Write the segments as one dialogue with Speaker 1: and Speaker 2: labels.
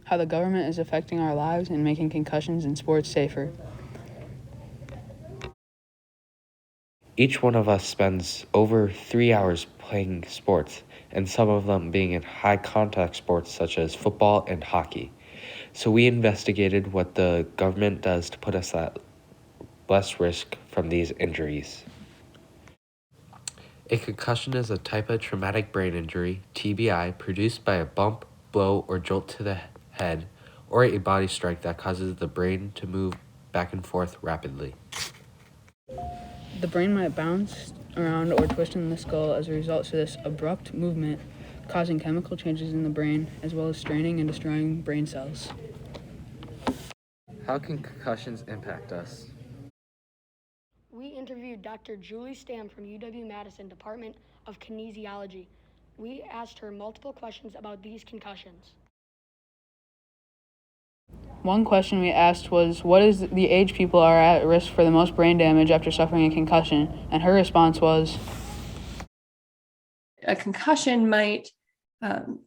Speaker 1: how the government is affecting our lives and making concussions in sports safer.
Speaker 2: Each one of us spends over 3 hours playing sports, and some of them being in high-contact sports such as football and hockey. So we investigated what the government does to put us at less risk from these injuries. A concussion is a type of traumatic brain injury, TBI, produced by a bump, blow, or jolt to the head, or a body strike that causes the brain to move back and forth rapidly.
Speaker 1: The brain might bounce around or twist in the skull as a result of this abrupt movement, causing chemical changes in the brain, as well as straining and destroying brain cells.
Speaker 2: How can concussions impact us?
Speaker 3: We interviewed Dr. Julie Stam from UW-Madison Department of Kinesiology. We asked her multiple questions about these concussions.
Speaker 1: One question we asked was, what is the age people are at risk for the most brain damage after suffering a concussion? And her response was,
Speaker 4: a concussion might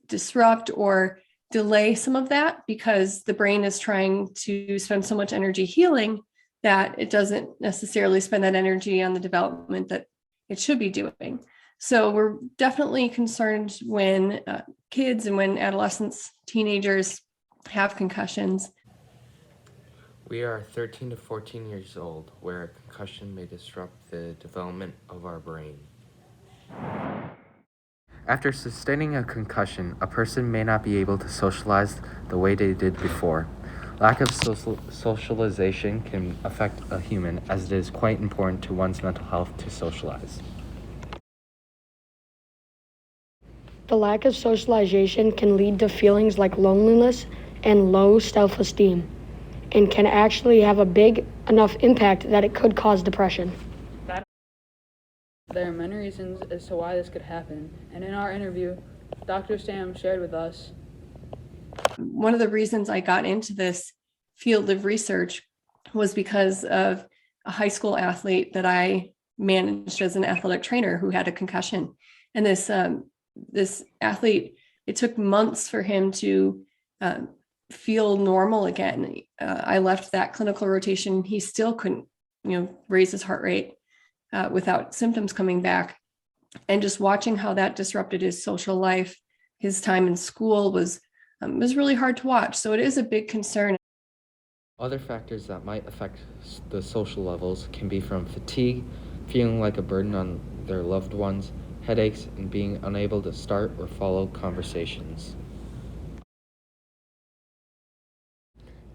Speaker 4: disrupt or delay some of that because the brain is trying to spend so much energy healing that it doesn't necessarily spend that energy on the development that it should be doing. So we're definitely concerned when kids and when adolescents, teenagers have concussions.
Speaker 2: We are 13 to 14 years old, where a concussion may disrupt the development of our brain. After sustaining a concussion, a person may not be able to socialize the way they did before. Lack of socialization can affect a human, as it is quite important to one's mental health to socialize.
Speaker 3: The lack of socialization can lead to feelings like loneliness and low self-esteem, and can actually have a big enough impact that it could cause depression.
Speaker 1: there are many reasons as to why this could happen, and in our interview, Dr. Stam shared with us.
Speaker 4: One of the reasons I got into this field of research was because of a high school athlete that I managed as an athletic trainer who had a concussion. And this athlete, it took months for him to feel normal again. I left that clinical rotation. He still couldn't, raise his heart rate without symptoms coming back. And just watching how that disrupted his social life, his time in school was really hard to watch. So it is a big concern.
Speaker 2: Other factors that might affect the social levels can be from fatigue, feeling like a burden on their loved ones, headaches, and being unable to start or follow conversations.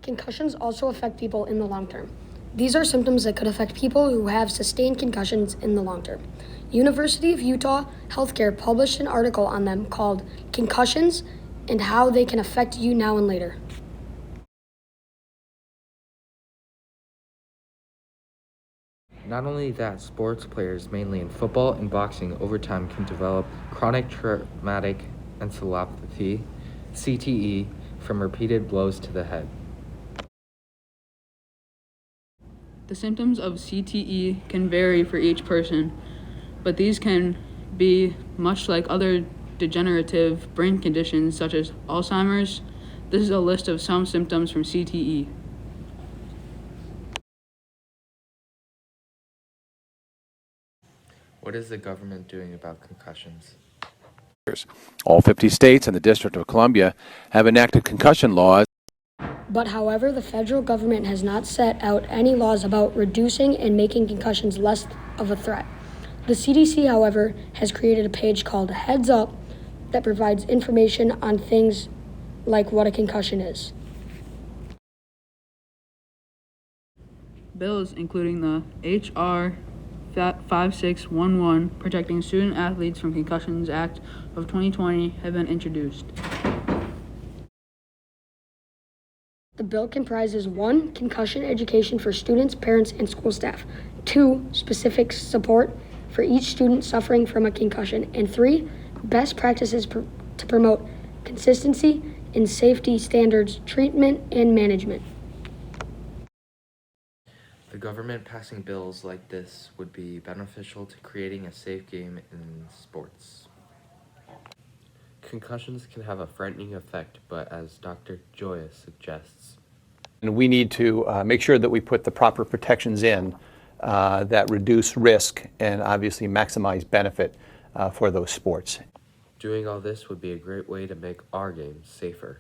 Speaker 3: Concussions also affect people in the long term. These are symptoms that could affect people who have sustained concussions in the long term. University of Utah Healthcare published an article on them called Concussions and How They Can Affect You Now and Later.
Speaker 2: Not only that, sports players, mainly in football and boxing, over time can develop chronic traumatic encephalopathy, CTE, from repeated blows to the head.
Speaker 1: The symptoms of CTE can vary for each person, but these can be much like other degenerative brain conditions such as Alzheimer's. This is a list of some symptoms from CTE.
Speaker 2: What is the government doing about concussions?
Speaker 5: All 50 states and the District of Columbia have enacted concussion laws.
Speaker 3: But however, the federal government has not set out any laws about reducing and making concussions less of a threat. The CDC, however, has created a page called Heads Up that provides information on things like what a concussion is.
Speaker 1: Bills, including the H.R. 5611, Protecting Student Athletes from Concussions Act of 2020, have been introduced.
Speaker 3: The bill comprises 1. Concussion education for students, parents, and school staff, 2. Specific support for each student suffering from a concussion, and 3. Best practices to promote consistency in safety standards, treatment, and management.
Speaker 2: The government passing bills like this would be beneficial to creating a safe game in sports. Concussions can have a frightening effect, but as Dr. Joya suggests,
Speaker 6: and we need to make sure that we put the proper protections in that reduce risk and obviously maximize benefit for those sports.
Speaker 2: doing all this would be a great way to make our games safer.